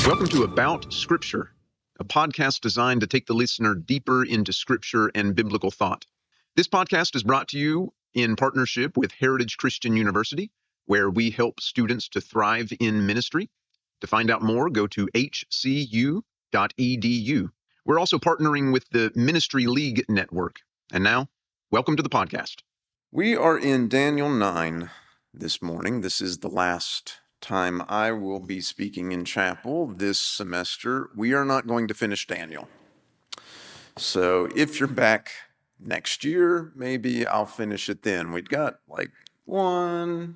Welcome to About Scripture, a podcast designed to take the listener deeper into Scripture and biblical thought. This podcast is brought to you in partnership with Heritage Christian University, where we help students to thrive in ministry. To find out more, go to hcu.edu. We're also partnering with the Ministry League Network. And now, welcome to the podcast. We are in Daniel 9 this morning. This is the last time I will be speaking in chapel this semester. We are not going to finish Daniel. So if you're back next year, maybe I'll finish it then. We've got like 1,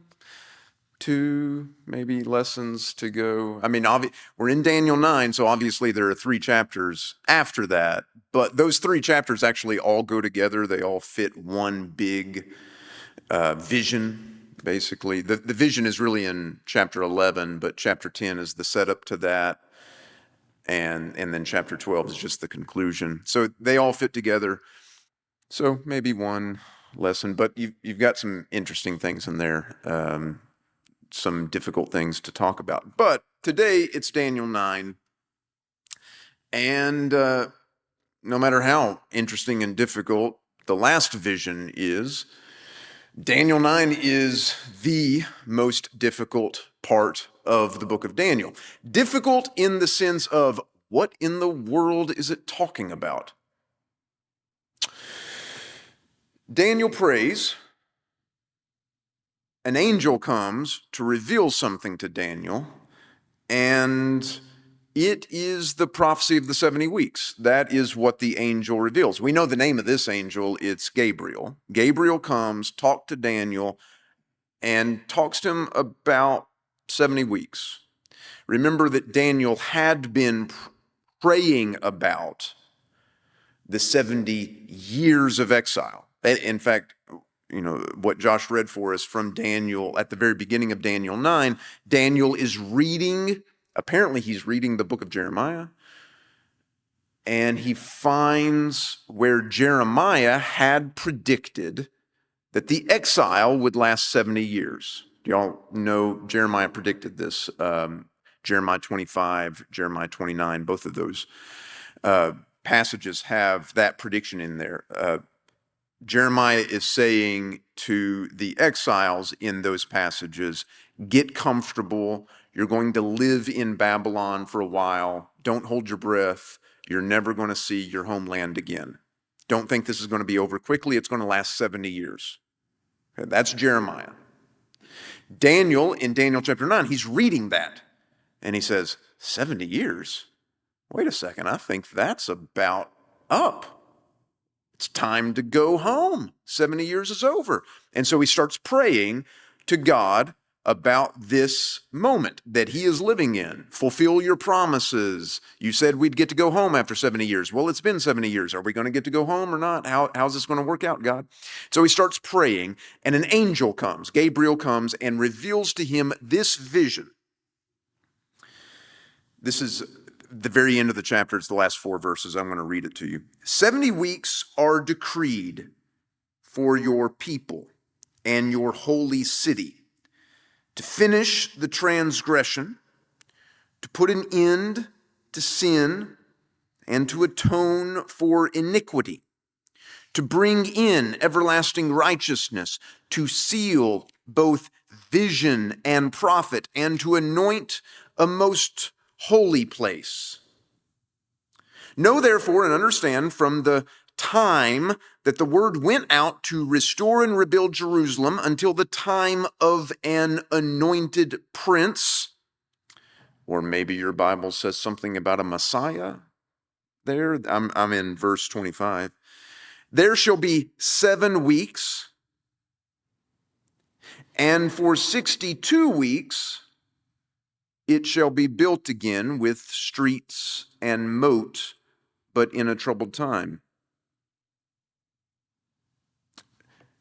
2, maybe lessons to go. I mean, we're in Daniel 9, so obviously there are 3 chapters after that, but those 3 chapters actually all go together. They all fit one big vision. Basically, the vision is really in chapter 11, but chapter 10 is the setup to that, and then chapter 12 is just the conclusion. So they all fit together. So maybe one lesson, but you've got some interesting things in there, some difficult things to talk about. But today it's Daniel 9, and no matter how interesting and difficult the last vision is, Daniel 9 is the most difficult part of the book of Daniel. Difficult in the sense of, what in the world is it talking about? Daniel prays. An angel comes to reveal something to Daniel, and it is the prophecy of the 70 weeks. That is what the angel reveals. We know the name of this angel. It's Gabriel. Gabriel comes, talks to Daniel, and talks to him about 70 weeks. Remember that Daniel had been praying about the 70 years of exile. In fact, you know, what Josh read for us from Daniel at the very beginning of Daniel 9, Daniel is reading. Apparently, he's reading the book of Jeremiah, and he finds where Jeremiah had predicted that the exile would last 70 years. Do y'all know Jeremiah predicted this? Jeremiah 25, Jeremiah 29, both of those passages have that prediction in there. Jeremiah is saying to the exiles in those passages, get comfortable. You're going to live in Babylon for a while. Don't hold your breath. You're never going to see your homeland again. Don't think this is going to be over quickly. It's going to last 70 years. Okay, that's Jeremiah. Daniel, in Daniel chapter 9, he's reading that. And he says, 70 years? Wait a second, I think that's about up. It's time to go home. 70 years is over. And so he starts praying to God about this moment that he is living in. Fulfill your promises. You said we'd get to go home after 70 years. Well, it's been 70 years. Are we going to get to go home or not? How's this going to work out, God? So he starts praying, and an angel comes. Gabriel comes and reveals to him this vision. This is the very end of the chapter. It's the last 4 verses. I'm going to read it to you. 70 weeks are decreed for your people and your holy city, to finish the transgression, to put an end to sin, and to atone for iniquity, to bring in everlasting righteousness, to seal both vision and prophet, and to anoint a most holy place. Know therefore and understand from the time that the word went out to restore and rebuild Jerusalem until the time of an anointed prince, or maybe your Bible says something about a Messiah there. I'm in verse 25. There shall be 7 weeks, and for 62 weeks it shall be built again with streets and moat, but in a troubled time.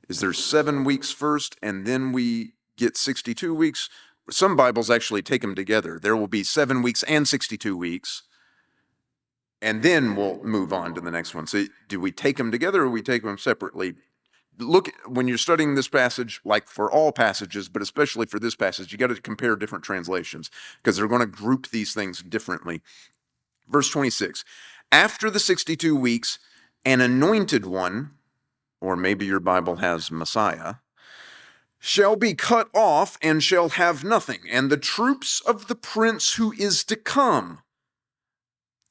Is there 7 weeks first, and then we get 62 weeks? Some Bibles actually take them together. There will be 7 weeks and 62 weeks, and then we'll move on to the next one. So do we take them together or we take them separately? look, when you're studying this passage, like for all passages, but especially for this passage, you got to compare different translations because they're going to group these things differently. Verse 26, after the 62 weeks, an anointed one, or maybe your Bible has Messiah, shall be cut off and shall have nothing, and the troops of the prince who is to come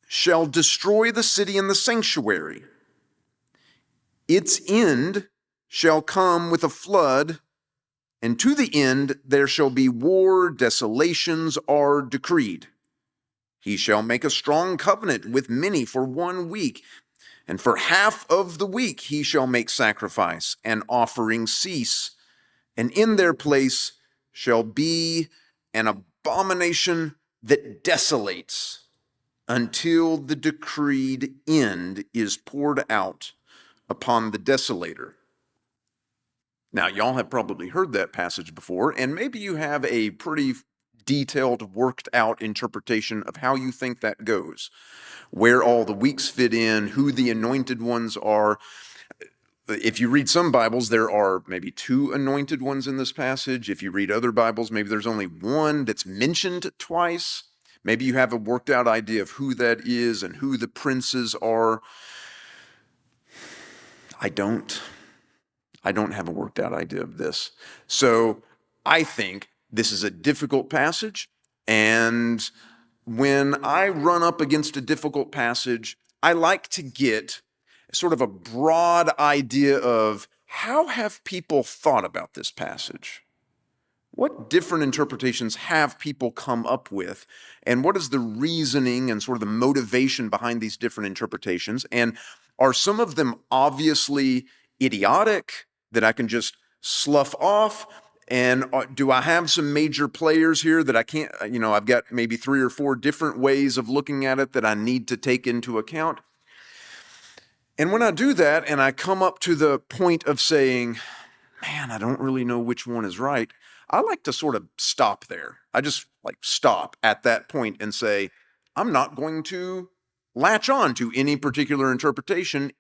shall destroy the city and the sanctuary. Its end shall come with a flood, and to the end there shall be war, desolations are decreed. He shall make a strong covenant with many for 1 week, and for half of the week he shall make sacrifice and offering cease, and in their place shall be an abomination that desolates until the decreed end is poured out upon the desolator. Now, y'all have probably heard that passage before, and maybe you have a pretty detailed, worked out interpretation of how you think that goes, where all the weeks fit in, who the anointed ones are. If you read some Bibles, there are maybe 2 anointed ones in this passage. If you read other Bibles, maybe there's only one that's mentioned twice. Maybe you have a worked out idea of who that is and who the princes are. I don't have a worked out idea of this. So I think this is a difficult passage. And when I run up against a difficult passage, I like to get sort of a broad idea of how have people thought about this passage? What different interpretations have people come up with? And what is the reasoning and sort of the motivation behind these different interpretations? And are some of them obviously idiotic that I can just slough off? And do I have some major players here that I can't, I've got maybe 3 or 4 different ways of looking at it that I need to take into account? And when I do that and I come up to the point of saying, man, I don't really know which one is right, I like to sort of stop there. I just like stop at that point and say, I'm not going to latch on to any particular interpretation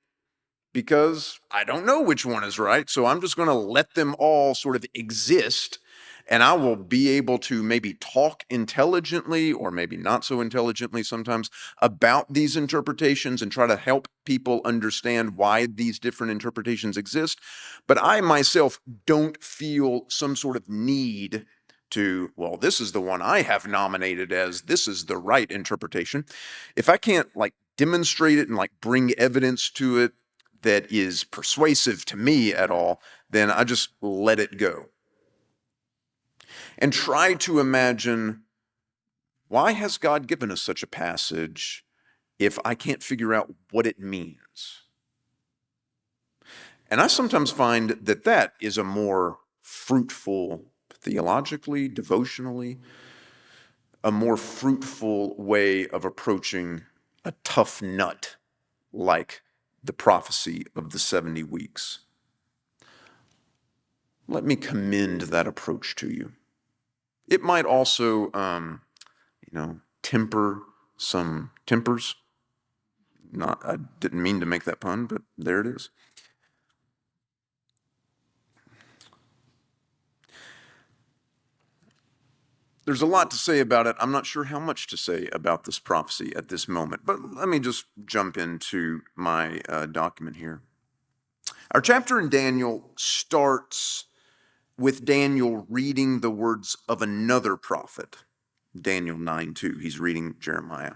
because I don't know which one is right. So I'm just going to let them all sort of exist, and I will be able to maybe talk intelligently or maybe not so intelligently sometimes about these interpretations and try to help people understand why these different interpretations exist. But I myself don't feel some sort of need to, well, this is the one I have nominated as this is the right interpretation. If I can't like demonstrate it and like bring evidence to it that is persuasive to me at all, then I just let it go. And try to imagine, why has God given us such a passage if I can't figure out what it means? And I sometimes find that that is a more fruitful, theologically, devotionally, a more fruitful way of approaching a tough nut like the prophecy of the 70 weeks. Let me commend that approach to you. It might also, temper some tempers. I didn't mean to make that pun, but there it is. There's a lot to say about it. I'm not sure how much to say about this prophecy at this moment, but let me just jump into my document here. Our chapter in Daniel starts with Daniel reading the words of another prophet, Daniel 9:2. He's reading Jeremiah.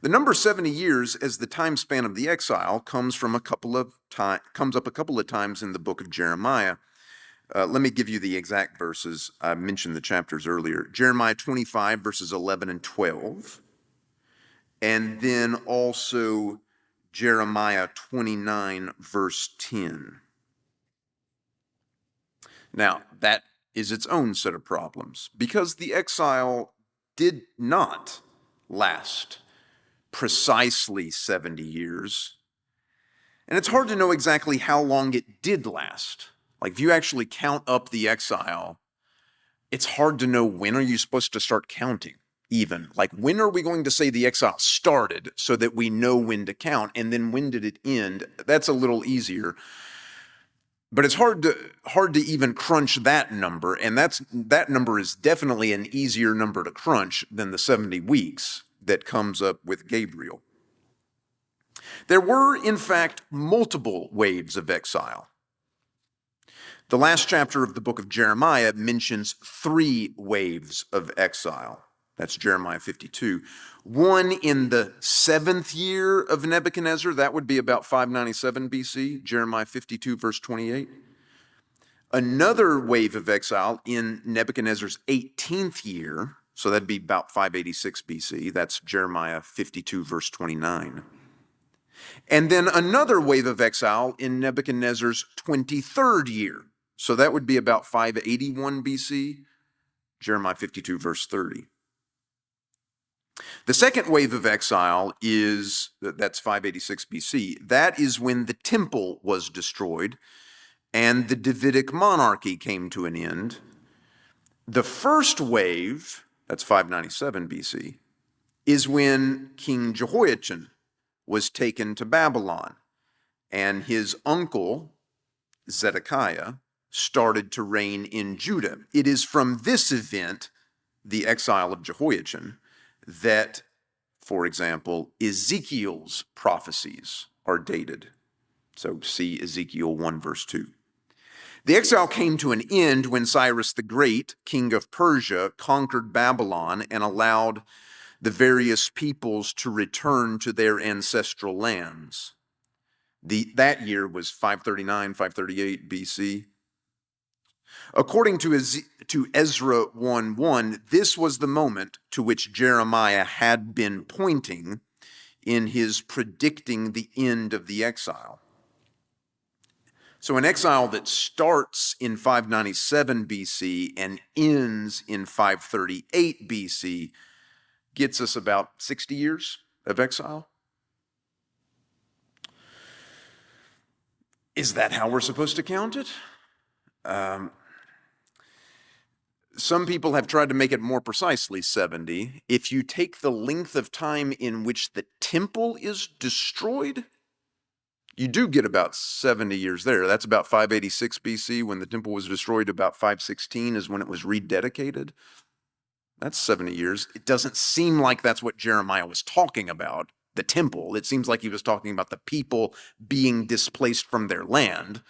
The number 70 years as the time span of the exile comes up a couple of times in the book of Jeremiah. Let me give you the exact verses. I mentioned the chapters earlier. Jeremiah 25, verses 11 and 12. And then also Jeremiah 29, verse 10. Now, that is its own set of problems, because the exile did not last precisely 70 years. And it's hard to know exactly how long it did last. Like, if you actually count up the exile, it's hard to know when are you supposed to start counting, even. Like, when are we going to say the exile started so that we know when to count? And then when did it end? That's a little easier. But it's hard to even crunch that number, and that number is definitely an easier number to crunch than the 70 weeks that comes up with Gabriel. There were, in fact, multiple waves of exile. The last chapter of the book of Jeremiah mentions 3 waves of exile. That's Jeremiah 52. One in the 7th year of Nebuchadnezzar, that would be about 597 BC, Jeremiah 52, verse 28. Another wave of exile in Nebuchadnezzar's 18th year, so that'd be about 586 BC, that's Jeremiah 52, verse 29. And then another wave of exile in Nebuchadnezzar's 23rd year, so that would be about 581 BC, Jeremiah 52, verse 30. The second wave of exile that's 586 BC. That is when the temple was destroyed and the Davidic monarchy came to an end. The first wave, that's 597 BC, is when King Jehoiachin was taken to Babylon and his uncle, Zedekiah, started to reign in Judah. It is from this event, the exile of Jehoiachin, that, for example, Ezekiel's prophecies are dated. So see Ezekiel 1, verse 2. The exile came to an end when Cyrus the Great, king of Persia, conquered Babylon and allowed the various peoples to return to their ancestral lands. That year was 539, 538 BC. According to Ezra 1:1, this was the moment to which Jeremiah had been pointing in his predicting the end of the exile. So an exile that starts in 597 BC and ends in 538 BC gets us about 60 years of exile. Is that how we're supposed to count it? Some people have tried to make it more precisely 70. If you take the length of time in which the temple is destroyed, you do get about 70 years there. That's about 586 BC when the temple was destroyed. About 516 is when it was rededicated. That's 70 years. It doesn't seem like that's what Jeremiah was talking about, the temple. It seems like he was talking about the people being displaced from their land.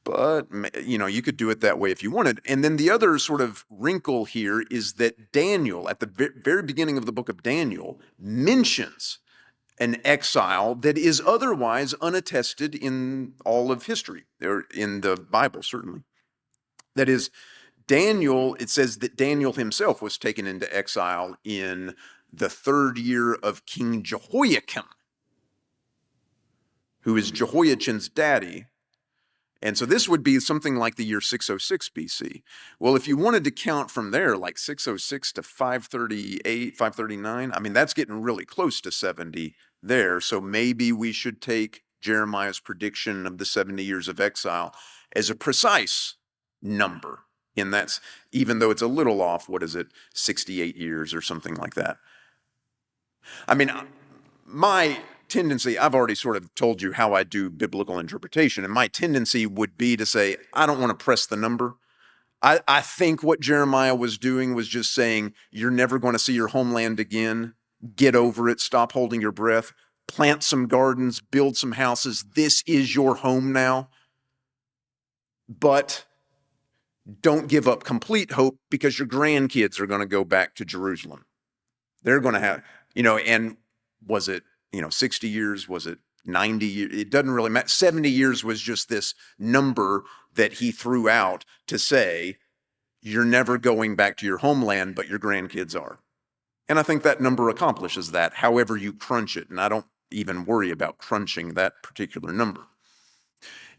But, you could do it that way if you wanted. And then the other sort of wrinkle here is that Daniel, at the very beginning of the book of Daniel, mentions an exile that is otherwise unattested in all of history, or in the Bible, certainly. That is, Daniel, it says that Daniel himself was taken into exile in the 3rd year of King Jehoiakim, who is Jehoiachin's daddy. And so this would be something like the year 606 BC. Well, if you wanted to count from there, like 606 to 538, 539, that's getting really close to 70 there. So maybe we should take Jeremiah's prediction of the 70 years of exile as a precise number. And that's, even though it's a little off, 68 years or something like that. My tendency, I've already sort of told you how I do biblical interpretation, and my tendency would be to say, I don't want to press the number. I think what Jeremiah was doing was just saying, you're never going to see your homeland again. Get over it. Stop holding your breath. Plant some gardens, build some houses. This is your home now. But don't give up complete hope, because your grandkids are going to go back to Jerusalem. They're going to have, and was it, 60 years? Was it 90 years? It doesn't really matter. 70 years was just this number that he threw out to say, you're never going back to your homeland, but your grandkids are. And I think that number accomplishes that, however you crunch it. And I don't even worry about crunching that particular number.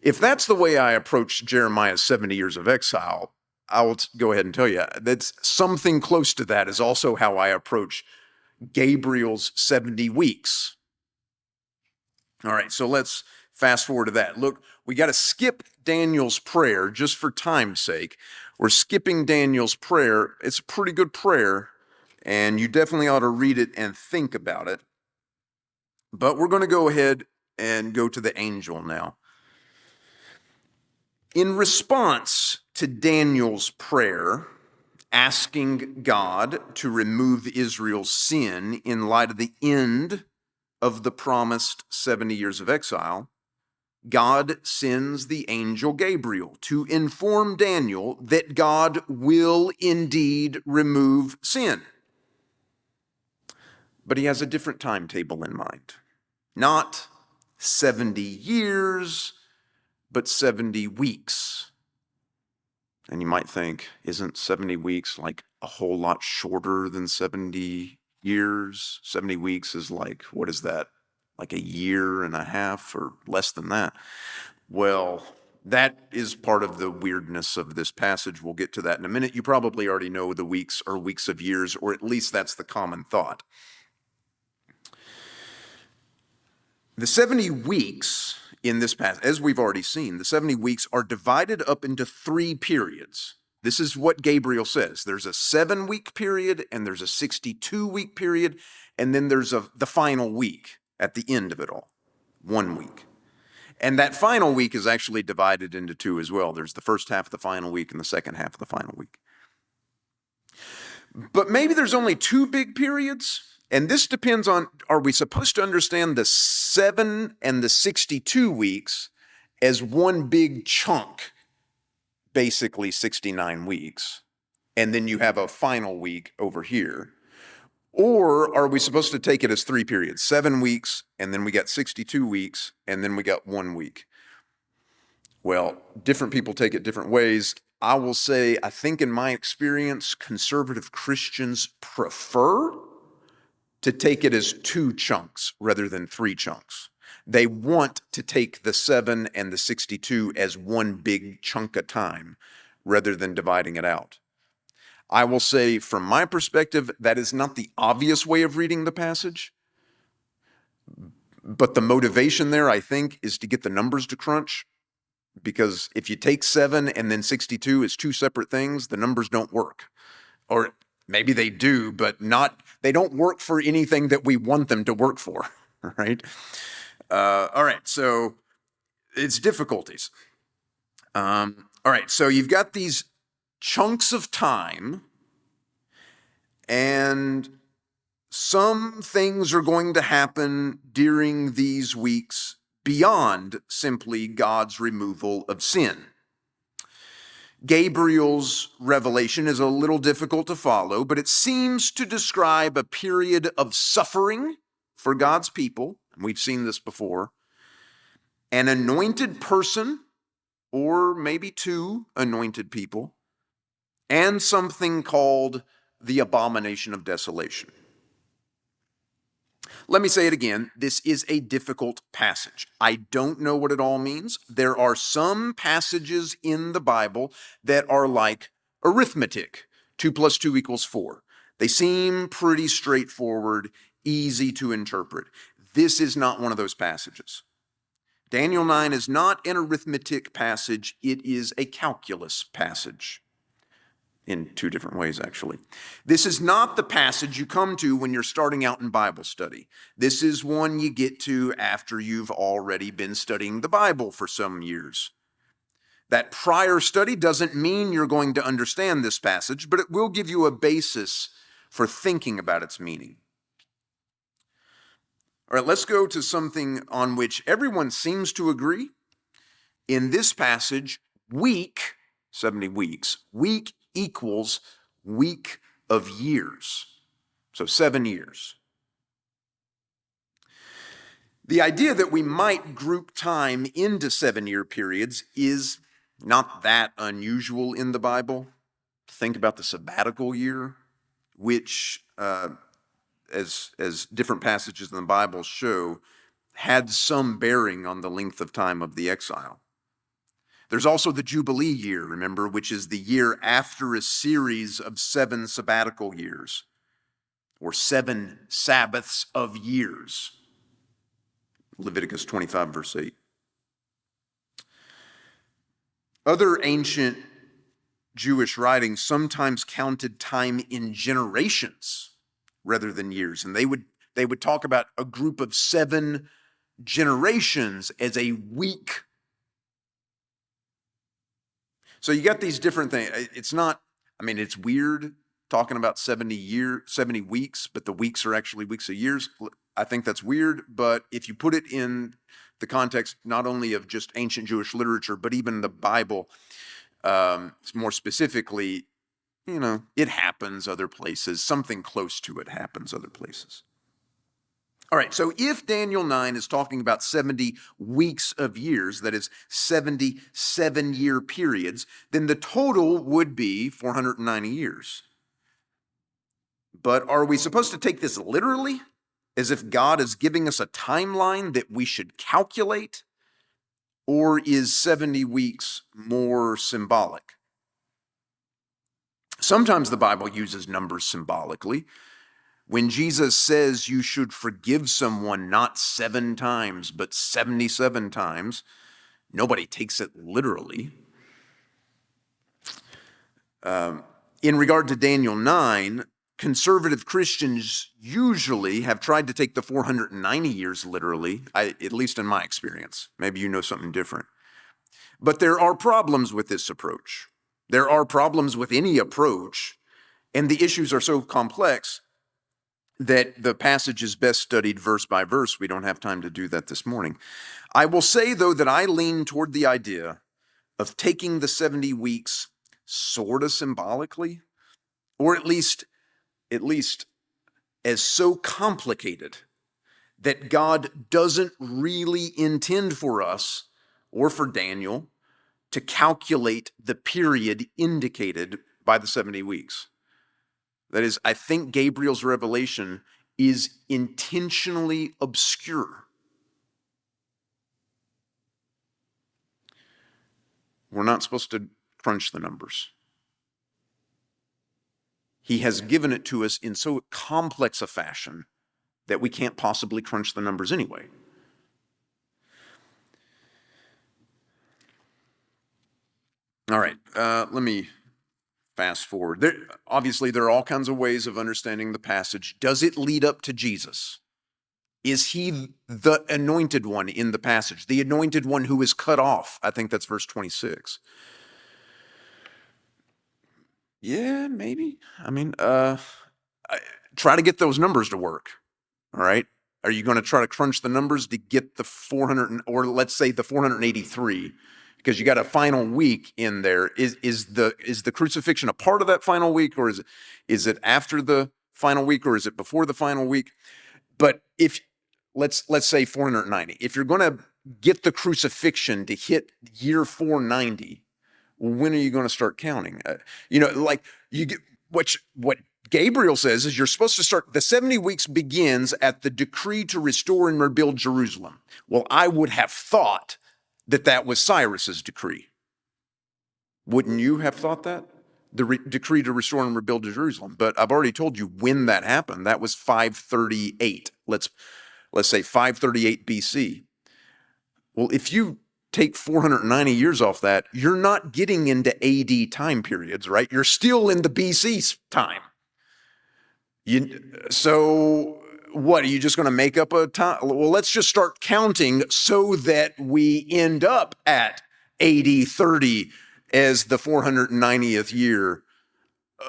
If that's the way I approach Jeremiah's 70 years of exile, I will go ahead and tell you that's something close to that is also how I approach Gabriel's 70 weeks. All right, so let's fast forward to that. Look, we got to skip Daniel's prayer just for time's sake. We're skipping Daniel's prayer. It's a pretty good prayer, and you definitely ought to read it and think about it. But we're going to go ahead and go to the angel now. In response to Daniel's prayer, asking God to remove Israel's sin in light of the end of the promised 70 years of exile, God sends the angel Gabriel to inform Daniel that God will indeed remove sin. But he has a different timetable in mind. Not 70 years, but 70 weeks. And you might think, isn't 70 weeks like a whole lot shorter than 70 years? 70 weeks is like, what is that? Like a year and a half or less than that? Well, that is part of the weirdness of this passage. We'll get to that in a minute. You probably already know the weeks are weeks of years, or at least that's the common thought. The 70 weeks in this passage, as we've already seen, the 70 weeks are divided up into 3 periods. This is what Gabriel says. There's a 7-week period, and there's a 62-week period, and then there's the final week at the end of it all, 1 week. And that final week is actually divided into 2 as well. There's the first half of the final week and the second half of the final week. But maybe there's only 2 big periods. And this depends on, are we supposed to understand the 7 and the 62 weeks as one big chunk, basically 69 weeks, and then you have a final week over here? Or are we supposed to take it as 3 periods, 7 weeks, and then we got 62 weeks, and then we got 1 week? Well, different people take it different ways. I will say, I think in my experience, conservative Christians prefer to take it as 2 chunks rather than 3 chunks. They want to take the 7 and the 62 as one big chunk of time rather than dividing it out. I will say, from my perspective, that is not the obvious way of reading the passage. But the motivation there, I think, is to get the numbers to crunch. Because if you take 7 and then 62 as 2 separate things, the numbers don't work. Or maybe they do, but they don't work for anything that we want them to work for, right? All right, so it's difficulties. All right, so you've got these chunks of time, and some things are going to happen during these weeks beyond simply God's removal of sin. Gabriel's revelation is a little difficult to follow, but it seems to describe a period of suffering for God's people. And we've seen this before. An anointed person, or maybe 2 anointed people, and something called the abomination of desolation. Let me say it again. This is a difficult passage. I don't know what it all means. There are some passages in the Bible that are like arithmetic. 2 + 2 = 4. They seem pretty straightforward, easy to interpret. This is not one of those passages. Daniel 9 is not an arithmetic passage. It is a calculus passage. In 2 different ways, actually. This is not the passage you come to when you're starting out in Bible study. This is one you get to after you've already been studying the Bible for some years. That prior study doesn't mean you're going to understand this passage, but it will give you a basis for thinking about its meaning. All right, let's go to something on which everyone seems to agree. In this passage, week, 70 weeks, week equals week of years. So 7 years. The idea that we might group time into 7-year periods is not that unusual in the Bible. Think about the sabbatical year, which, as different passages in the Bible show, had some bearing on the length of time of the exile. There's also the Jubilee year, remember, which is the year after a series of 7 sabbatical years, or 7 Sabbaths of years. Leviticus 25, verse 8. Other ancient Jewish writings sometimes counted time in generations rather than years, and they would talk about a group of 7 generations as a week So you got these different things. It's not, I mean, it's weird talking about 70 weeks, but the weeks are actually weeks of years. I think that's weird, but if you put it in the context not only of just ancient Jewish literature, but even the Bible, more specifically, it happens other places. Something close to it happens other places. All right, so if Daniel 9 is talking about 70 weeks of years, that is 70 7-year periods, then the total would be 490 years. But are we supposed to take this literally, as if God is giving us a timeline that we should calculate? Or is 70 weeks more symbolic? Sometimes the Bible uses numbers symbolically. When Jesus says you should forgive someone not 7 times, but 77 times, nobody takes it literally. In regard to Daniel 9, conservative Christians usually have tried to take the 490 years literally, at least in my experience. Maybe you know something different. But there are problems with this approach. There are problems with any approach, and the issues are so complex that the passage is best studied verse by verse. We don't have time to do that this morning. I will say, though, that I lean toward the idea of taking the 70 weeks sort of symbolically, or at least as so complicated that God doesn't really intend for us, or for Daniel, to calculate the period indicated by the 70 weeks. That is, I think Gabriel's revelation is intentionally obscure. We're not supposed to crunch the numbers. He has given it to us in so complex a fashion that we can't possibly crunch the numbers anyway. All right, let me fast forward. Obviously, there are all kinds of ways of understanding the passage. Does it lead up to Jesus? Is he the anointed one in the passage? The anointed one who is cut off? I think that's verse 26. Yeah, maybe. I mean, try to get those numbers to work. All right. Are you going to try to crunch the numbers to get the 400, or let's say the 483? Because you got a final week in there. Is the crucifixion a part of that final week, or is it after the final week, or is it before the final week? But if let's say 490, if you're going to get the crucifixion to hit year 490, when are you going to start counting? Like you get what Gabriel says is you're supposed to start. The 70 weeks begins at the decree to restore and rebuild Jerusalem. Well, I would have thought that was Cyrus's decree. Wouldn't you have thought that? The decree to restore and rebuild Jerusalem. But I've already told you when that happened. That was 538. Let's say 538 BC. Well, if you take 490 years off that, you're not getting into AD time periods, right? You're still in the BC time. So what, are you just going to make up a time? Well, let's just start counting so that we end up at AD 30 as the 490th year.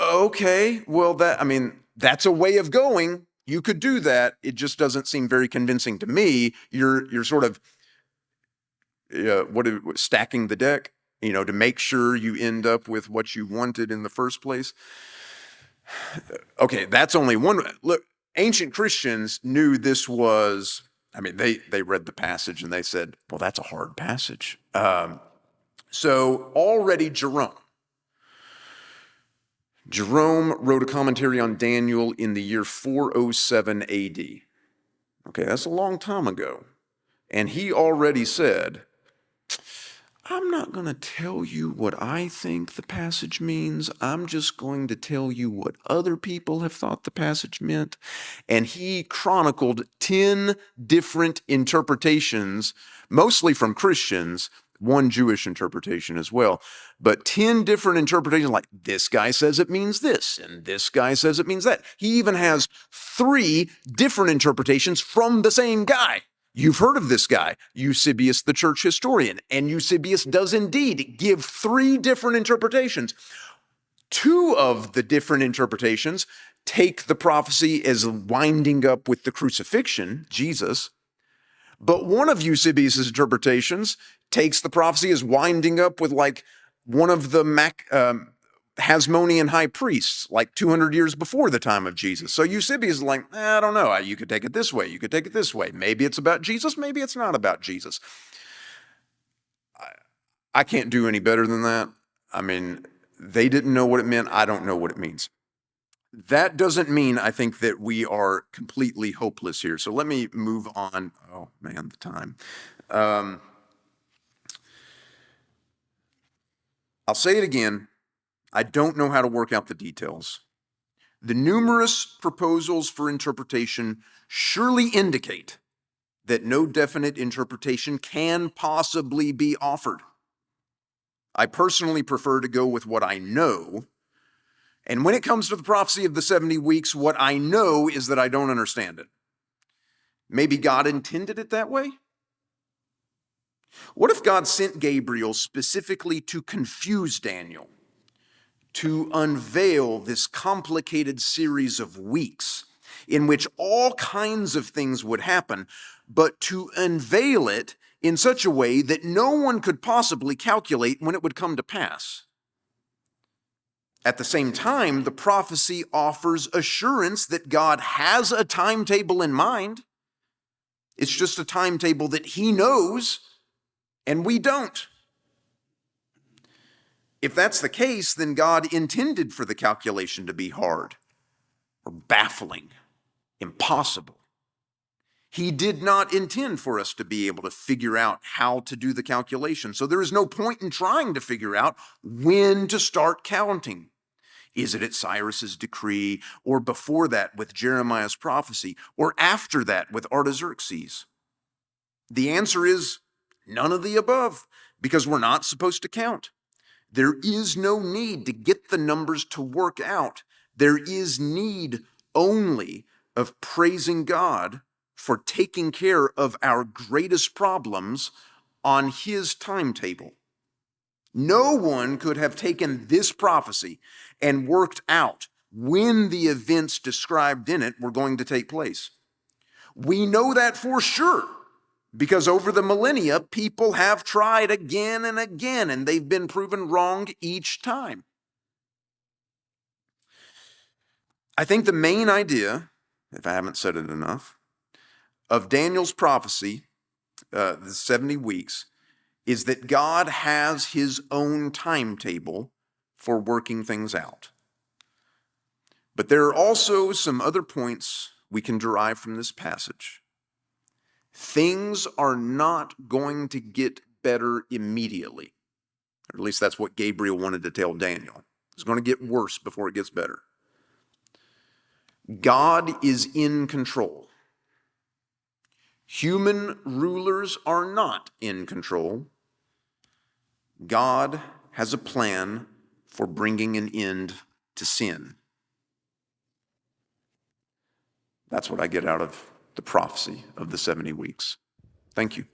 Okay, well, that's a way of going. You could do that. It just doesn't seem very convincing to me. You're sort of stacking the deck, to make sure you end up with what you wanted in the first place. Okay, that's only one. Look, ancient Christians knew this was, they read the passage and they said, well, that's a hard passage. So already Jerome wrote a commentary on Daniel in the year 407 AD. Okay, that's a long time ago. And he already said, I'm not going to tell you what I think the passage means. I'm just going to tell you what other people have thought the passage meant. And he chronicled 10 different interpretations, mostly from Christians, one Jewish interpretation as well, but 10 different interpretations, like this guy says it means this, and this guy says it means that. He even has 3 different interpretations from the same guy. You've heard of this guy, Eusebius, the church historian, and Eusebius does indeed give 3 different interpretations. 2 of the different interpretations take the prophecy as winding up with the crucifixion, Jesus, but one of Eusebius's interpretations takes the prophecy as winding up with like one of the Hasmonean high priests, like 200 years before the time of Jesus. So Eusebius is like, I don't know. You could take it this way. You could take it this way. Maybe it's about Jesus. Maybe it's not about Jesus. I can't do any better than that. I mean, they didn't know what it meant. I don't know what it means. That doesn't mean I think that we are completely hopeless here. So let me move on. Oh man, the time. I'll say it again. I don't know how to work out the details. The numerous proposals for interpretation surely indicate that no definite interpretation can possibly be offered. I personally prefer to go with what I know. And when it comes to the prophecy of the 70 weeks, what I know is that I don't understand it. Maybe God intended it that way? What if God sent Gabriel specifically to confuse Daniel, to unveil this complicated series of weeks in which all kinds of things would happen, but to unveil it in such a way that no one could possibly calculate when it would come to pass? At the same time, the prophecy offers assurance that God has a timetable in mind. It's just a timetable that he knows and we don't. If that's the case, then God intended for the calculation to be hard or baffling, impossible. He did not intend for us to be able to figure out how to do the calculation. So there is no point in trying to figure out when to start counting. Is it at Cyrus's decree, or before that with Jeremiah's prophecy, or after that with Artaxerxes? The answer is none of the above, because we're not supposed to count. There is no need to get the numbers to work out. There is need only of praising God for taking care of our greatest problems on his timetable. No one could have taken this prophecy and worked out when the events described in it were going to take place. We know that for sure, because over the millennia, people have tried again and again, and they've been proven wrong each time. I think the main idea, if I haven't said it enough, of Daniel's prophecy, the 70 weeks, is that God has his own timetable for working things out. But there are also some other points we can derive from this passage. Things are not going to get better immediately. Or at least that's what Gabriel wanted to tell Daniel. It's going to get worse before it gets better. God is in control. Human rulers are not in control. God has a plan for bringing an end to sin. That's what I get out of the prophecy of the 70 weeks. Thank you.